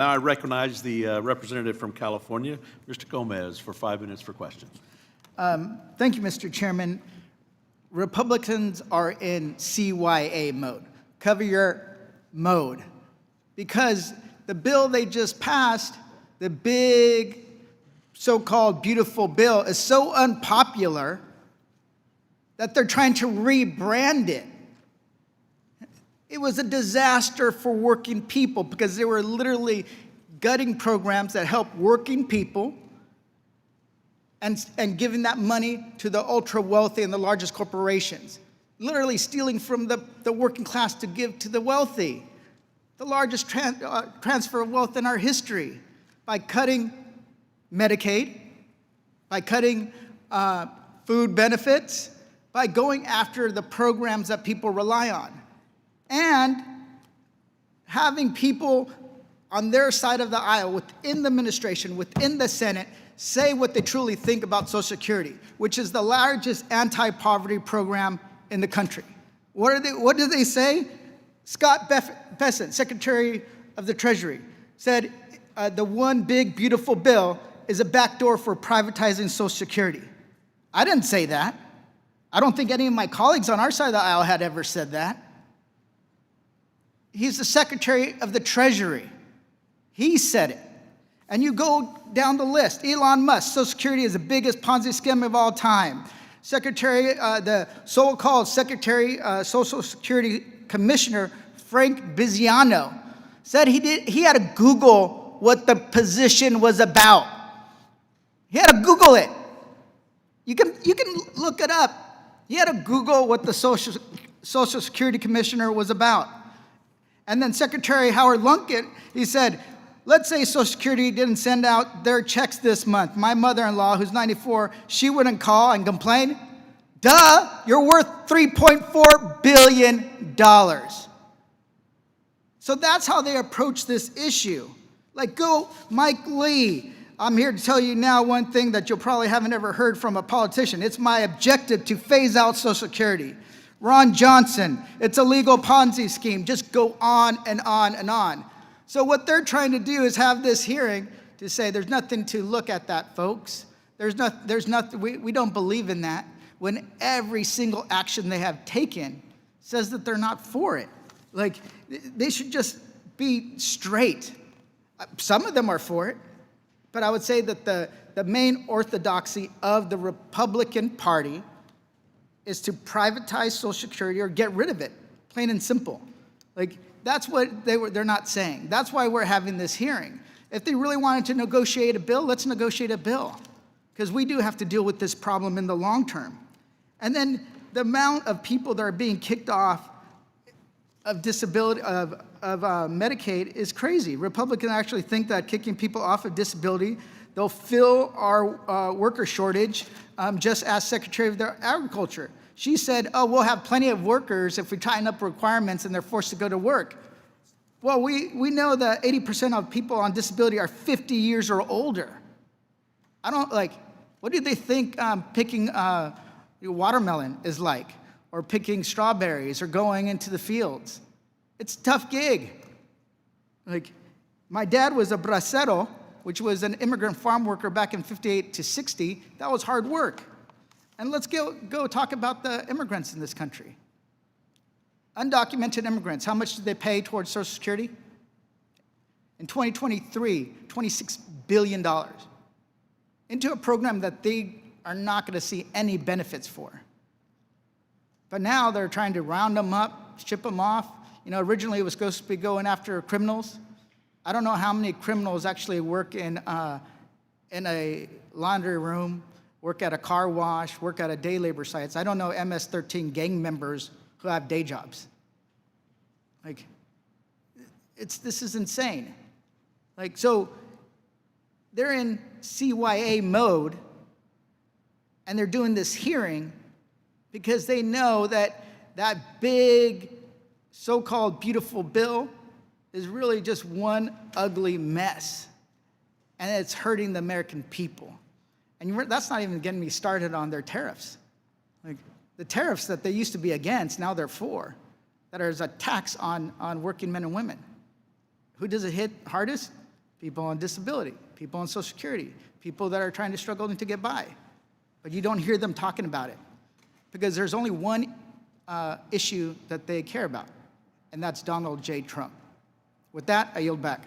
Now I recognize the representative from California, Mr. Gomez, for 5 minutes for questions. Thank you, Mr. Chairman. Republicans are in CYA mode, cover your mode, because the bill they just passed, the big so-called beautiful bill, is so unpopular that they're trying to rebrand it. It was a disaster for working people because they were literally gutting programs that help working people and giving that money to the ultra wealthy and the largest corporations, literally stealing from the working class to give to the wealthy, the largest transfer of wealth in our history, by cutting Medicaid, by cutting food benefits, by going after the programs that people rely on, and having people on their side of the aisle, within the administration, within the Senate, say what they truly think about Social Security, which is the largest anti-poverty program in the country. What do they say? Scott Bessent, Secretary of the Treasury, said the one big beautiful bill is a backdoor for privatizing Social Security. I didn't say that. I don't think any of my colleagues on our side of the aisle had ever said that. He's the Secretary of the Treasury. He said it. And you go down the list. Elon Musk, Social Security is the biggest Ponzi scheme of all time. The so-called Social Security Commissioner, Frank Biziano, said he had to Google what the position was about. He had to Google it. You can look it up. He had to Google what the Social Security Commissioner was about. And then Secretary Howard Lunkett, he said, let's say Social Security didn't send out their checks this month. My mother-in-law, who's 94, she wouldn't call and complain. Duh, you're worth $3.4 billion. So that's how they approach this issue. Like, go Mike Lee. I'm here to tell you now one thing that you probably haven't ever heard from a politician. It's my objective to phase out Social Security. Ron Johnson, it's a legal Ponzi scheme. Just go on and on and on. So what they're trying to do is have this hearing to say there's nothing to look at that, folks. There's nothing, we don't believe in that, when every single action they have taken says that they're not for it. Like, they should just be straight. Some of them are for it, but I would say that the main orthodoxy of the Republican Party is to privatize Social Security or get rid of it, plain and simple. Like, that's what they're not saying. That's why we're having this hearing. If they really wanted to negotiate a bill, let's negotiate a bill, because we do have to deal with this problem in the long term. And then the amount of people that are being kicked off of disability of Medicaid is crazy. Republicans actually think that kicking people off of disability, they'll fill our worker shortage. Just ask Secretary of Agriculture. She said, oh, we'll have plenty of workers if we tighten up requirements and they're forced to go to work. Well, we know that 80% of people on disability are 50 years or older. What do they think picking watermelon is like, or picking strawberries, or going into the fields? It's a tough gig. Like, my dad was a bracero, which was an immigrant farm worker back in 58 to 60. That was hard work. And let's go talk about the immigrants in this country. Undocumented immigrants, how much did they pay towards Social Security? In 2023, $26 billion into a program that they are not going to see any benefits for. But now they're trying to round them up, ship them off. You know, originally it was supposed to be going after criminals. I don't know how many criminals actually work in a laundry room, work at a car wash, work at a day labor sites. I don't know MS-13 gang members who have day jobs. Like, this is insane. Like, so they're in CYA mode, and they're doing this hearing because they know that that big so-called beautiful bill is really just one ugly mess, and it's hurting the American people. And that's not even getting me started on their tariffs. Like, the tariffs that they used to be against, now they're for, that is a tax on working men and women. Who does it hit hardest? people on disability, people on Social Security, people that are trying to struggle to get by. But you don't hear them talking about it because there's only one issue that they care about, and that's Donald J. Trump. With that, I yield back.